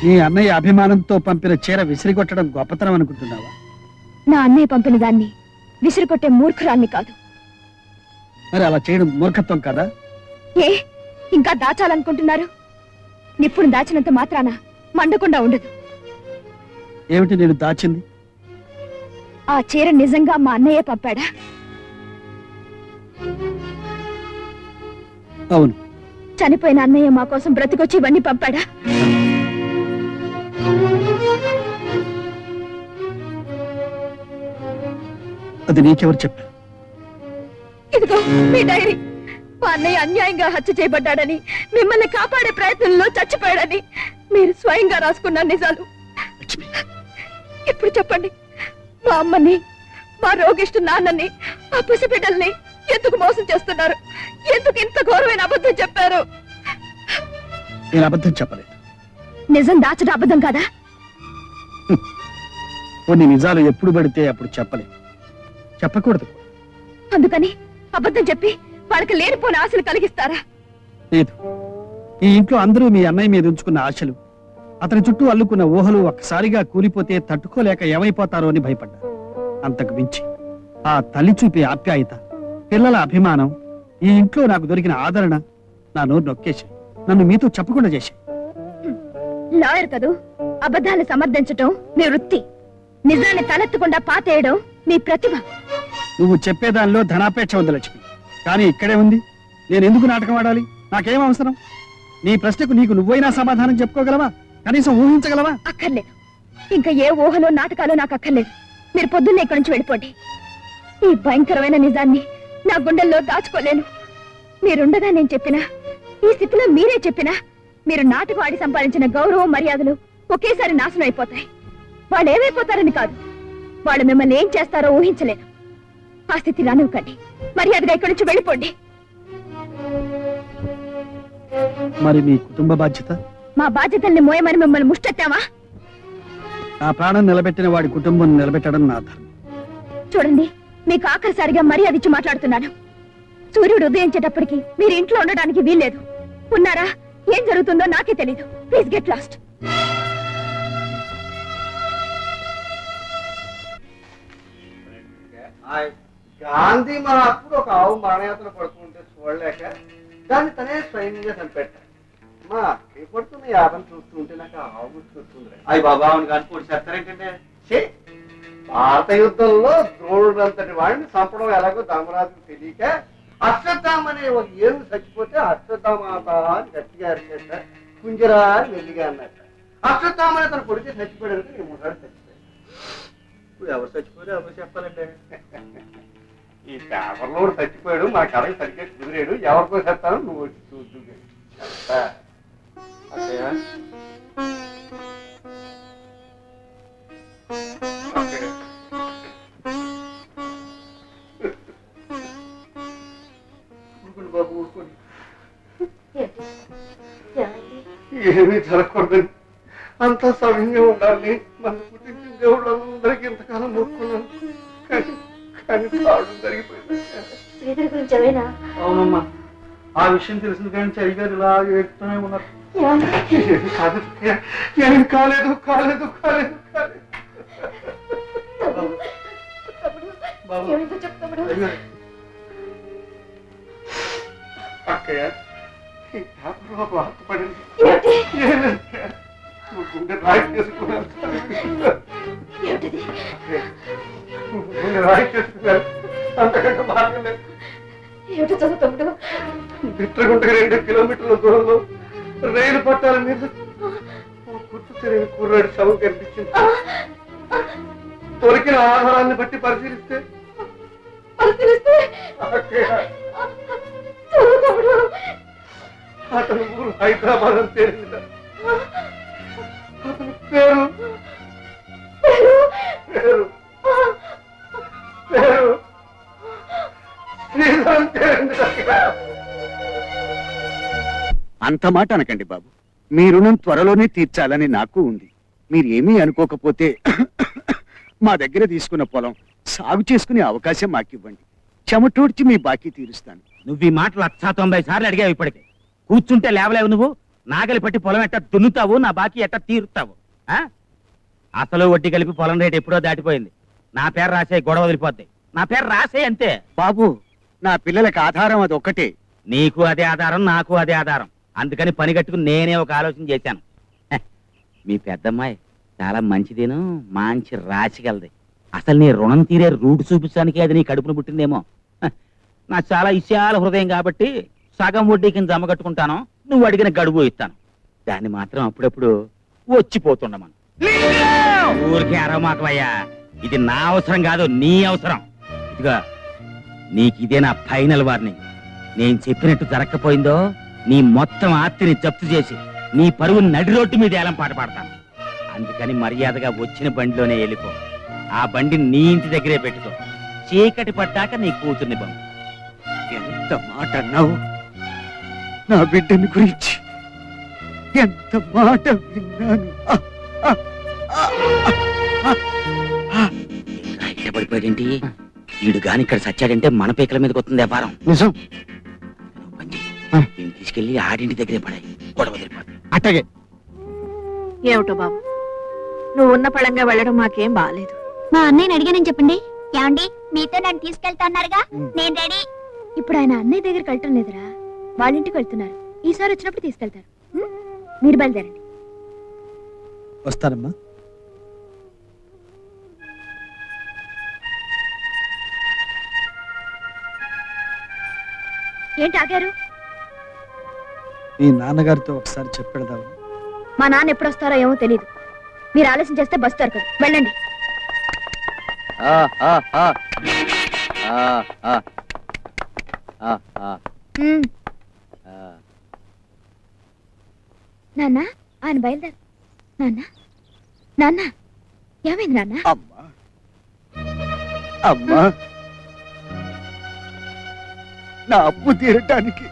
నీ అన్నయ్య అభిమానంతో పంపిన చీర విసిరికొట్టడం గొప్పతనం అనుకుంటున్నావా? నా అన్నయ్య పంపిన దాన్ని విసిరికొట్టే మూర్ఖురాన్ని కాదు. మరి అలా చేయడం మూర్ఖత్వం కదా? ఏ ఇంకా దాచాలనుకుంటున్నారు? నిప్పుడు దాచినంత మాత్రాన మండకుండా ఉండదు. ఏమిటి నేను దాచింది? ఆ చీర నిజంగా మా అన్నయ్య పంపాడా? అవును. చనిపోయిన అన్నయ్య మా కోసం బ్రతికొచ్చి ఇవన్నీ పంపాడా? అది నీకెవరు చెప్పారు? ఇదిగో మీ డైరీ. మా అన్నయ్య అన్యాయంగా హత్య చేయబడ్డాడని, మిమ్మల్ని కాపాడే ప్రయత్నంలో చచ్చిపోయాడని మీరు స్వయంగా రాసుకున్న నిజాలు. ఇప్పుడు చెప్పండి, మా అమ్మని, మా రోగిష్టు నాన్నని, ఆ పసిబిడ్డల్ని ఎందుకు మోసం చేస్తున్నారు? ఎందుకు ఇంత ఘోరమైన అబద్ధం చెప్పారు? నేను అబద్ధం చెప్పలేదు. నిజం దాచడం అబద్ధం కదా? కొన్ని నిజాలు ఎప్పుడు పడితే అప్పుడు చెప్పకూడదు. అందుకని అబద్ధం చెప్పి వాళ్ళకి లేనిపోని ఆశలు కలిగిస్తారా? లేదు. ఈ ఇంట్లో అందరూ మీ అన్నయ్య మీద ఉంచుకున్న ఆశలు, అతని చుట్టూ అల్లుకున్న ఊహలు ఒక్కసారిగా కూలిపోతే తట్టుకోలేక ఏమైపోతారో అని భయపడ్డా. అంతకు మించి ఆ తల్లి చూపే ఆప్యాయత, పిల్లల అభిమానం, ఈ ఇంట్లో నాకు దొరికిన ఆదరణ నా నోరు నొక్కేసి నన్ను మీతో చెప్పకుండా చేశాయి. లాయర్ కదూ, అబద్ధాన్ని సమర్థించటం మీ వృత్తి, నిజాన్ని తలెత్తకుండా పాతేయడం మీ ప్రతిభ. నువ్వు చెప్పేదానిలో ధనాపేక్ష ఉంది లక్ష్మి, కానీ ఇక్కడే ఉంది. నేను ఎందుకు నాటకం ఆడాలి? నాకేం అవసరం? నీ ప్రశ్నకు నీకు నువ్వైనా సమాధానం చెప్పుకోగలవా? కనీసం ఊహించగలవా? అక్కర్లేదు. ఇంకా ఏ ఊహలో నాటకాలు నాకు అక్కర్లేదు. మీరు పొద్దున్నే ఇక్కడి నుంచి వెళ్ళిపోండి. ఈ భయంకరమైన నిజాన్ని నా గుండెల్లో దాచుకోలేను. మీరుండగా నేను చెప్పినా, ఈ స్థితిలో మీరే చెప్పినా, మీరు నాటకం ఆడి సంపాదించిన గౌరవం, మర్యాదలు ఒకేసారి నాశనం అయిపోతాయి. వాళ్ళు ఏమైపోతారని కాదు, వాళ్ళు మిమ్మల్ని ఏం చేస్తారో ఊహించలేను. ఆ స్థితి రానివ్వకండి. మర్యాదగా ఇక్కడి నుంచి వెళ్ళిపోండి. మరి మీ కుటుంబ బాధ్యత? మా బాధ్యతల్ని మోయమని మిమ్మల్ని ముష్టెత్తావా? నా ప్రాణం నిలబెట్టిన వాడి కుటుంబం నిలబెట్టడం నా ధర్మం. చూడండి, మీకు ఆఖరిసారిగా మర్యాద ఇచ్చి మాట్లాడుతున్నాను. సూర్యుడు ఉదయించేటప్పటికి మీరు ఇంట్లో ఉండడానికి వీల్లేదు. ఉన్నారా? ఏం జరుగుతుందో నాకే తెలీదు. Please get lost. గాంధీ మన అప్పుడు ఒక ఆవు మానయాత్ర పడుతుంటే చూడలేక దాన్ని తనే స్వయంగా చంపెట్టాడు. మా అక్కయ్య పడుతున్న యాభం చూస్తుంటే నాకు ఆవు గుర్తుకొస్తుంది. అయ్యి బాబా అవును కానీ పొడి చేస్తారేంటంటే, భారత యుద్ధంలో ద్రోణుడంతటి వాడిని చంపడం ఎలాగో ధర్మరాజుకు తెలియక అశ్వత్థామ అనే ఒక ఏనుగు చచ్చిపోతే అశ్వత్థామాత అని గట్టిగా అరిచేట, కుంజరా అని వెల్లిగా అన్నట్ట. అశ్వత్థామ అని తన కొడితే చచ్చిపోయాడు. నేను ముసాడు చచ్చిపోయాడు. ఇప్పుడు ఎవరు చచ్చిపోయారు ఎవరు చెప్పాలంటే, ఈ పేపర్లో చచ్చిపోయాడు, మా కథకి సరిగ్గా కుదిరాడు, ఎవరికో చెప్తాను నువ్వు వచ్చి చూద్దు. బాబు ఊరుకోండి, ఏమీ జరగకూడదని అంతా సవ్యంగా ఉండాలి. మన పుట్టించిన దేవుళ్ళందరికీ ఇంతకాలం మొక్కున్నాను, కానీ కావడం జరిగిపోయింది. అవునమ్మా, ఆ విషయం తెలిసింది కానీ చరిగారు ఇలా ఏడుతూనే ఉన్నారు. ఏమి కాలేదు కాలేదు కాలేదు కాలేదు. అక్కయ్య, ఈ పేపర్లో వార్త పడింది. గుండె రాయి చేసుకున్నాను, గుండె రాయి చేసుకున్నాను, అంతకంటే మార్గం లేదు. బిట్రగుంటకి 2 కిలోమీటర్ల దూరంలో రైలు పట్టాల మీద గుర్తు తెలియని కుర్రాడి శవం కనిపించింది. దొరికిన ఆధారాన్ని బట్టి పరిశీలిస్తే అతను ఊరు హైదరాబాద్ అని తేలింది. అతని పేరు పేరు పేరు శ్రీధరం తేలింది. అంత మాట అనకండి బాబు, మీ రుణం త్వరలోనే తీర్చాలని నాకు ఉంది. మీరేమీ అనుకోకపోతే మా దగ్గర తీసుకున్న పొలం సాగు చేసుకునే అవకాశం మాకివ్వండి. చెమటోడ్చి మీ బాకీ తీరుస్తాను. నువ్వు ఈ మాటలు 190 సార్లు అడిగావు. ఇప్పటికే కూర్చుంటే లేవలేవు. నువ్వు నాగలి పట్టి పొలం ఎట్టా దున్నుతావు, నా బాకీ ఎట్టా తీరుతావు? అసలు వడ్డీ కలిపి పొలం రేటు ఎప్పుడో దాటిపోయింది. నా పేరు రాసే, గొడవ వదిలిపోద్ది. నా పేరు రాసే అంతే. బాబు, నా పిల్లలకి ఆధారం అది ఒక్కటే. నీకు అదే ఆధారం, నాకు అదే ఆధారం. అందుకని పని కట్టుకుని నేనే ఒక ఆలోచన చేశాను. మీ పెద్దమ్మాయి చాలా మంచిదేను, మంచి రాసిగలది. అసలు నీ రుణం తీరే రూట్ చూపించడానికి అది నీ కడుపును పుట్టిందేమో. నాకు చాలా విశాల హృదయం కాబట్టి సగం వడ్డీ కింద జమ కట్టుకుంటాను, నువ్వు అడిగిన గడువు ఇస్తాను. దాన్ని మాత్రం అప్పుడప్పుడు వచ్చిపోతుండమను. ఊరికే అరవమాకవయ్యా, ఇది నా అవసరం కాదు, నీ అవసరం. ఇదిగా నీకు ఇదే నా ఫైనల్ వార్నింగ్. నేను చెప్పినట్టు జరగకపోయిందో నీ మొత్తం ఆస్తిని జప్తు చేసి నీ పరువుని నడి రోడ్డు మీద ఏలం పాట పాడతాను. అందుకని మర్యాదగా వచ్చిన బండిలోనే వెళ్ళిపో. ఆ బండి నీ ఇంటి దగ్గరే పెట్టుకో. చీకటి పడ్డాక నీ కూతుర్ని పంపు. ఎంత మాట అన్నావు! నా బిడ్డని గురించి ఎంత మాట విన్నాను. పడిపోయాడేంటి వీడు? గాని ఇక్కడ సచ్చాడంటే మన పీకల మీదకి వస్తుంది వ్యాపారం. నిజం. దీన్ని తీసుకెళ్లి ఆడింటి దగ్గరే పడాయి, గొడవ వదిలిపోతుంది. అట్టగే. ఏమిటో బాబు, నువ్వు ఉన్న పళంగా వెళ్ళడం మాకేం బాగాలేదు. మా అన్నయ్యని అడిగానని చెప్పండి. ఏమండి, మీతో నన్ను తీసుకెళ్తా అన్నారుగా, నేను రెడీ. ఇప్పుడు ఆయన అన్నయ్య దగ్గరికి వెళ్ళటం లేదురా, వాళ్ళ ఇంటికి వెళ్తున్నారు. ఈసారి వచ్చినప్పుడు తీసుకెళ్తారు. మీరు బయలుదేరండి. వస్తానమ్మా. ఏంటి ఆగారు? మీ నాన్నగారితో ఒకసారి చెప్పెడదాము. మా నాన్న ఎప్పుడు వస్తారో ఏమో తెలియదు. మీరు ఆలస్యం చేస్తే బస్ దొరకదు. వెళ్ళండి. నాన్న, ఆయన బయలుదేరు. నాన్న, నాన్న, ఏమైంది నాన్న? అమ్మా, అమ్మా, నా అప్పు తీరటానికి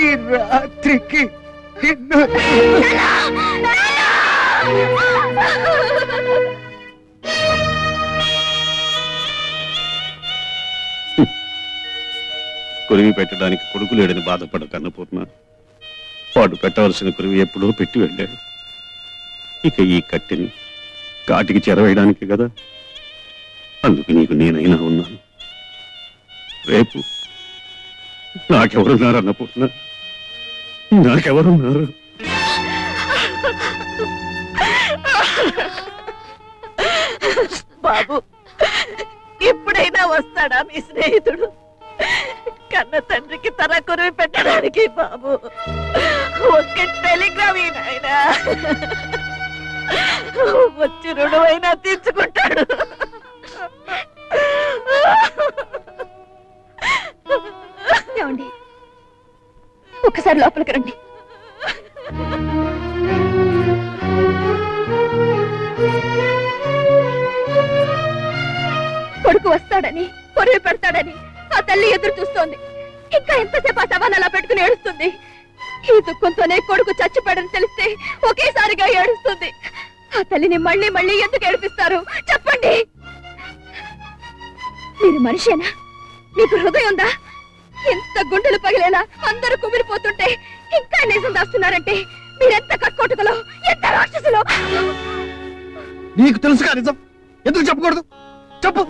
ఈ రాత్రికి నిన్ను కొరివి పెట్టడానికి కొడుకు లేడని బాధపడ కన్నపూర్ణ, వాడు పెట్టవలసిన కొరివి ఎప్పుడో పెట్టి వెళ్ళాడు. ఇక ఈ కట్టెని కాటికి చెరవేయడానికి కదా, అందుకు నీకు నేనైనా ఉన్నాను. రేపు నాకెవరున్నారు అన్నపూర్ణ? నాకెవరున్నారు? బాబు, ఇప్పుడైనా వస్తాడా మీ స్నేహితుడు? కన్న తండ్రికి తన కొరివి పెట్టడానికి బాబు ఒక్క టెలిగ్రామ్ అయినా వచ్చి రుణమైనా తీర్చుకుంటాడు. ఏమండి, ఒక్కసారి లోపలికి రండి. కొడుకు వస్తాడని, కొరివి పెడతాడని ఆ తల్లి ఎదురు చూస్తోంది. ఇంకా ఎంతసేపు ఆ శవాన్ని అలా పెట్టుకుని ఏడుస్తుంది. ఈ దుఃఖంతోనే కొడుకు చచ్చిపోయాడని తెలిస్తే ఒకేసారిగా ఏడుస్తుంది. ఆ తల్లిని మళ్ళీ మళ్ళీ ఎందుకు ఏడిపిస్తారు చెప్పండి? మీరు మనిషేనా? మీకు హృదయం ఉందా? ఎంత గుండెలు పగిలేలా అందరూ కుమిలిపోతుంటే ఇంకా నిజం దాస్తున్నారంటే మీరెంత కక్కోటుకలో, ఎంత రాక్షసులో! నీకు తెలుసుగా నిజం, ఎందుకు చెప్పకూడదు? చెప్పు.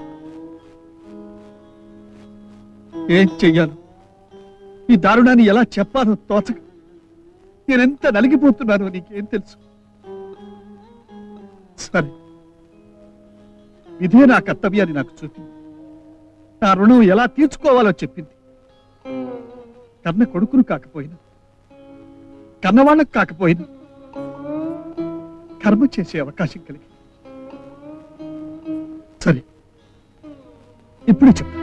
ఏం చెయ్యాను? ఈ దారుణాన్ని ఎలా చెప్పాలో తోచక నేనెంత నలిగిపోతున్నానో నీకేం తెలుసు? సరే, ఇదే నా కర్తవ్యాన్ని నాకు చూపింది. నా రుణం ఎలా తీర్చుకోవాలో చెప్పింది. కన్న కొడుకును కాకపోయినా, కన్నవాళ్ళకు కాకపోయినా కర్మ చేసే అవకాశం కలిగి. సరే, ఇప్పుడు చెప్పు.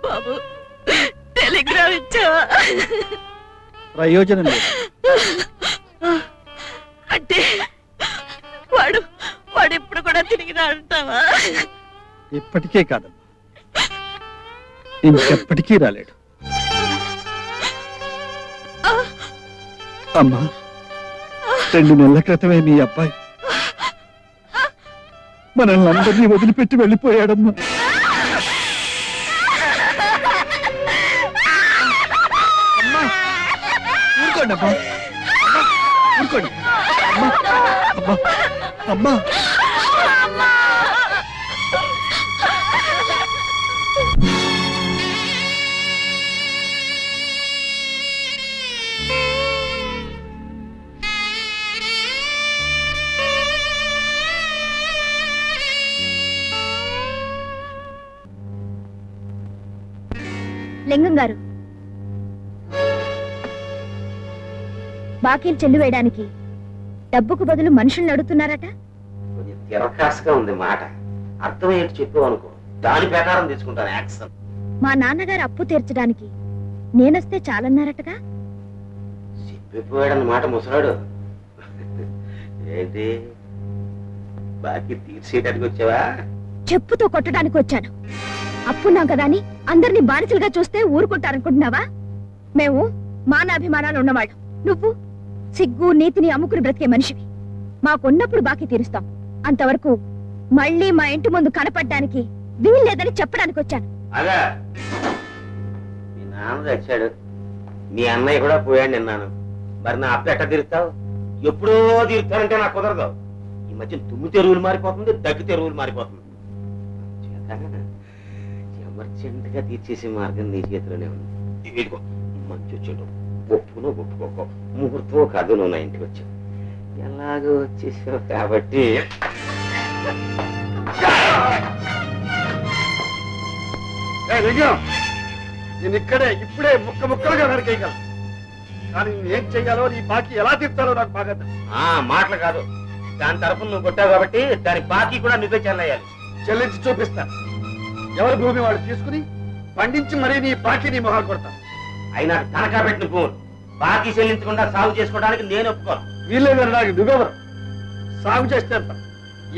బాబు, టెలిగ్రామ్ ఇచ్చావా? ప్రయోజనం లేదు. అంటావా? ఇప్పటికే కాదమ్మా, ఇంకెప్పటికీ రాలేడు. అమ్మా, 2 నెలల క్రితమే నీ అబ్బాయి మనల్ని అందరినీ వదిలిపెట్టి వెళ్ళిపోయాడమ్మా. అమ్మా, ఊరుకోండి అమ్మా, ఊరుకోండి అమ్మా, అమ్మా, అమ్మా. లింగం గారు, బాకీలు చెల్లు వేయడానికి డబ్బుకు బదులు మనుషుల్ని అడుగుతున్నారట. కొంచెం తిరకాసుగా ఉంది మాట, అర్థమయ్యేట్టు చెప్పు అనుకో, దాని ప్రకారం తీసుకుంటాను యాక్షన్. మా నాన్నగారు అప్పు తీర్చడానికి నేనొస్తే చాలన్నారటగా. చెప్పిపోయాడన్నమాట ముసలాడు. ఏంటి, బాకీ తీర్చేయడానికి వచ్చావా? చెప్పుతో కొట్టడానికి వచ్చాను. అప్పున్నాం కదా అని అందరినీ బానిసలుగా చూస్తే ఊరుకుంటారనుకుంటున్నావా? మేము మానాభిమానాలు ఉన్నవాళ్ళం. నువ్వు సిగ్గు నీతిని అమ్ముకుని బ్రతికే మనిషివి. మాకున్నప్పుడు బాకీ తీరుస్తాం, అంతవరకు మళ్ళీ మా ఇంటి ముందు కనపడ్డానికి వీల్లేదని చెప్పడానికి వచ్చాను. అదా, మీ నాన్న తెచ్చాడు, మీ అన్నయ్య కూడా పోయాడు నిన్నాను. మరి నా అప్పు ఎట్ట తీరుస్తావు? ఎప్పుడో తీరుతానంటే నాకు కుదరదు. ఈ మధ్య తుమ్మి తెరువులు మారిపోతుంది, దగ్గు తెరువులు మారిపోతుంది. ఎమర్జెంట్ గా తీర్చేసే మార్గం నీ చేతిలోనే ఉంది. ఇదిగో మంచి వచ్చాడు, ఒప్పుకునో ఒప్పుకోకో, ముహూర్తం కాదు, నువ్వు నా ఇంటికి వచ్చావు, ఎలాగో వచ్చేసావు కాబట్టి నేను ఇక్కడే ఇప్పుడే ముక్కలుగా నరికేయగలను, కానీ ఏం చెయ్యాలో, నీ బాకీ ఎలా తీర్చాలో నాకు బాగా తెలుసు. మాటలు కాదు, దాని తరఫున నువ్వు కొట్టావు కాబట్టి దాని బాకీ కూడా నువ్వే చెల్లేయాలి. చెల్లించి చూపిస్తాను. ఎవరి భూమి వాడు తీసుకుని పండించి మరీ నీ బాకీ నీ మొహాలు కొడతాను. అయినా తనఖా పెట్టిన భూములు బాకీ చెల్లించకుండా సాగు చేసుకోవడానికి నేను ఒప్పుకోను. వీళ్ళేదో నాకు నువ్వెవరు? సాగు చేస్తే అంత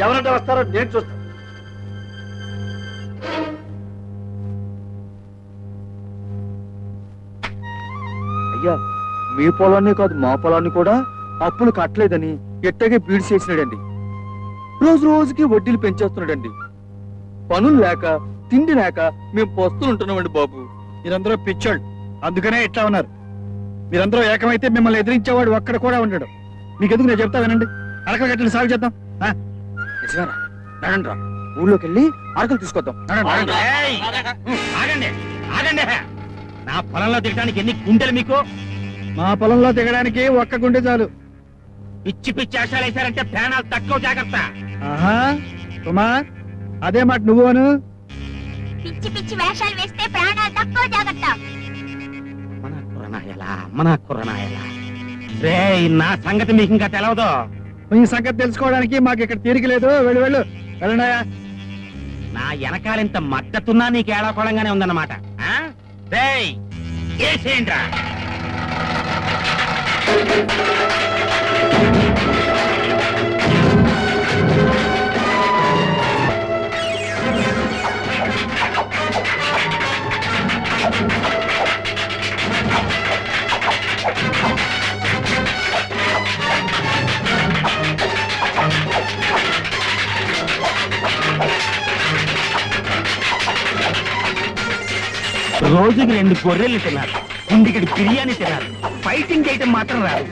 ఎవరంటే వస్తారో నేను చూస్తాను. అయ్యా, మీ పొలాన్ని కాదు మా పొలాన్ని కూడా అప్పులు కట్టలేదని ఎట్టగే బీడ్స్ చేసినాడండి. రోజు రోజుకి వడ్డీలు పెంచేస్తున్నాడండి. పనులు లేక తిండి లేక మేము పస్తులు ఉంటున్నామండి బాబు. మీరందరూ పిచ్చోళ్ళు, అందుకనే ఇట్లా ఉన్నారు. మీరందరూ ఏకమైతే మిమ్మల్ని ఎదిరించేవాడు ఒక్కడ కూడా ఉండడు. మీకెందుకు నేను చెప్తా వినండి. అరకలు గట్టిని సాగు చేద్దాం. నిజమేనా? నడండి రా, ఊళ్ళోకి వెళ్ళి అరకలు తీసుకొద్దాం. ఆగండి ఆగండి, నా పొలంలో దిగడానికి ఎన్ని గుండెలు మీకు? మా పొలంలో దిగడానికి ఒక్క గుండె చాలు. పిచ్చి పిచ్చి ఆశాలు వేశారంటే ప్రాణాలు తక్కువ. జాగ్రత్త. ఆహా కుమార్, అదే మాట నువ్వును. పిచ్చి పిచ్చి వేషాలు వేస్తే ప్రాణాలు తక్కువ. జాగ్రత్త. మన కుర్రనాయలా రే, నా సంగతి మీకు ఇంకా తెలవదు. మీ సంగతి తెలుసుకోవడానికి మాకు ఇక్కడ తీరిక లేదు. వెళ్ళు వెళ్ళు వెళ్ళండాయా. నా వెనకాలింత మద్దతున్నా నీకు ఏడాకోళంగానే ఉందన్నమాట. రేయ్, ఏసేయండిరా. రోజుకి 2 గొర్రెలు తిన్నారు, ఇంటికి బిర్యానీ తిన్నారు, ఫైటింగ్ చేయటం మాత్రం రాదు.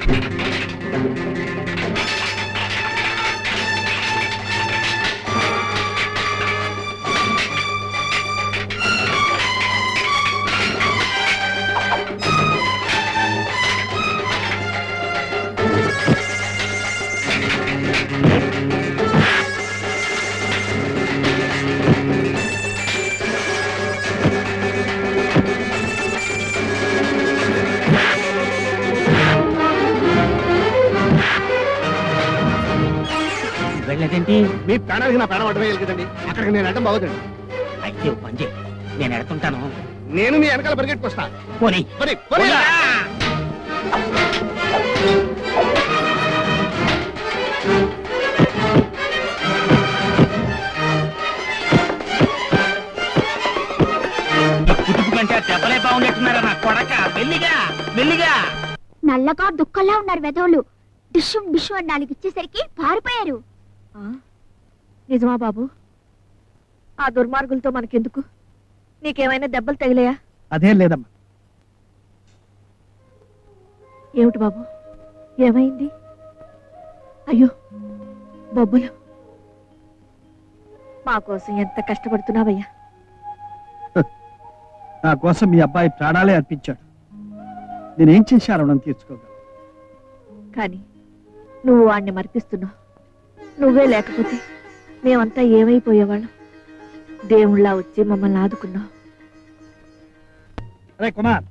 వెళ్ళేదేంటి? మీ ప్రాణానికి నా ప్రాణం అడ్డమే కదండి. అక్కడికి నేను అడ్డం బాగుందండి. అయితే పంజే, నేను ఎడుతుంటాను. నేను మీ వెనకాల పరిగెట్టుకొస్తా. పోనీ పోనీ, పోనీ. మెల్లిగా మెల్లిగా. నల్లగా దుఃఖంలా ఉన్నారు వెధవులు. డిషు డిషు అని 4 ఇచ్చేసరికి పారిపోయారు. నిజమా బాబు? ఆ దుర్మార్గులతో మనకెందుకు? నీకేమైనా దెబ్బలు తగిలాయా? అదేం లేదమ్మా. ఏమిటి బాబు, ఏమైంది? అయ్యో బొబ్బులు, మా కోసం ఎంత కష్టపడుతున్నావయ్యా. నా కోసం మీ అబ్బాయి ప్రాణాలే అర్పించాడు. నేనేం చేశా రుణం తీర్చుకోగలను? కానీ నువ్వు వాణ్ణి మర్పిస్తున్నావు. నువ్వే లేకపోతే మేమంతా ఏమైపోయేవాళ్ళం. దేవుళ్ళ వచ్చి మమ్మల్ని ఆదుకున్నావు. అరే కుమార్,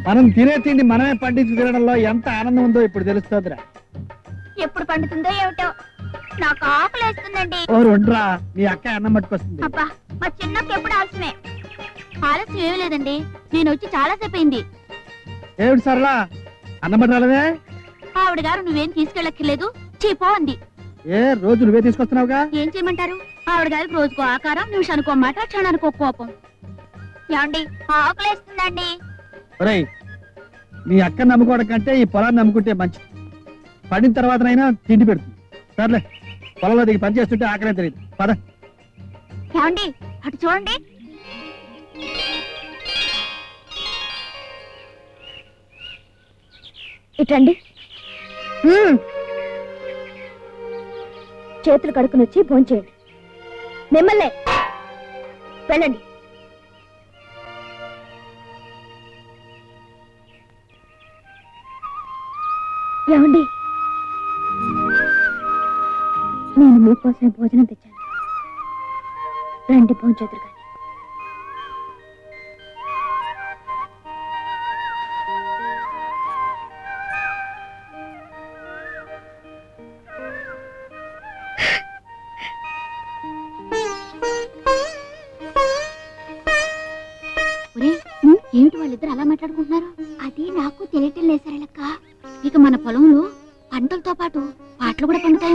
మనం తినే తిండి మనమే పండించి తినడంలో ఎంత ఆనందం ఉందో ఇప్పుడు తెలుస్తుందిరా. ఎప్పుడు పండుతుందో ఏమిటో, నాకు ఆకలేస్తుందండి. ఓ రెండ్రా, మీ అక్క అన్నం పట్టుకొస్తుంది. అబ్బా, మా చిన్నకి ఎప్పుడు ఆలస్యమే. ఆలస్యం ఏమీ లేదండి, నేను వచ్చి చాలా సేపు అయింది. ఏమిటి సరళా, అన్నం పట్టాలనే? ఆవిడ గారు నువ్వేం తీసుకెళ్ళక్కర్లేదు, చీపో అంది. ఏ రోజు నువ్వే తీసుకొస్తున్నావుగా? ఏం చేయమంటారు? ఆవిడ గారికి రోజుకో ఆకారం, నిమిషానికో మాట, క్షణానికో కోపం. ఏమండి, ఆకలేస్తుందండి. ఒరేయ్, మీ అక్కని నమ్ముకోవడం కంటే ఈ పొలాన్ని నమ్ముకుంటే మంచిది. పడిన తర్వాతనైనా తిండి పెడుతుంది. సర్లే, పొలంలో దిగి పని చేస్తుంటే ఆకలే తెలియదు. పద. ఏమండి, అటు చూడండి. ఇటండి. చేతులు కడుక్కుని వచ్చి భోంచేయండి. మిమ్మల్నే వెళ్ళండి. ఏమండి, నేను మీకోసమే భోజనం తెచ్చాను. రండి, భోంచేతురు కానీ. ఏమిటి వాళ్ళిద్దరు అలా మాట్లాడుకుంటున్నారు? అది నాకు తెలియటం లేదు సరేలక్క. ఇక మన పొలంలో పంటలతో పాటు పాటలు కూడా పండుతాయి.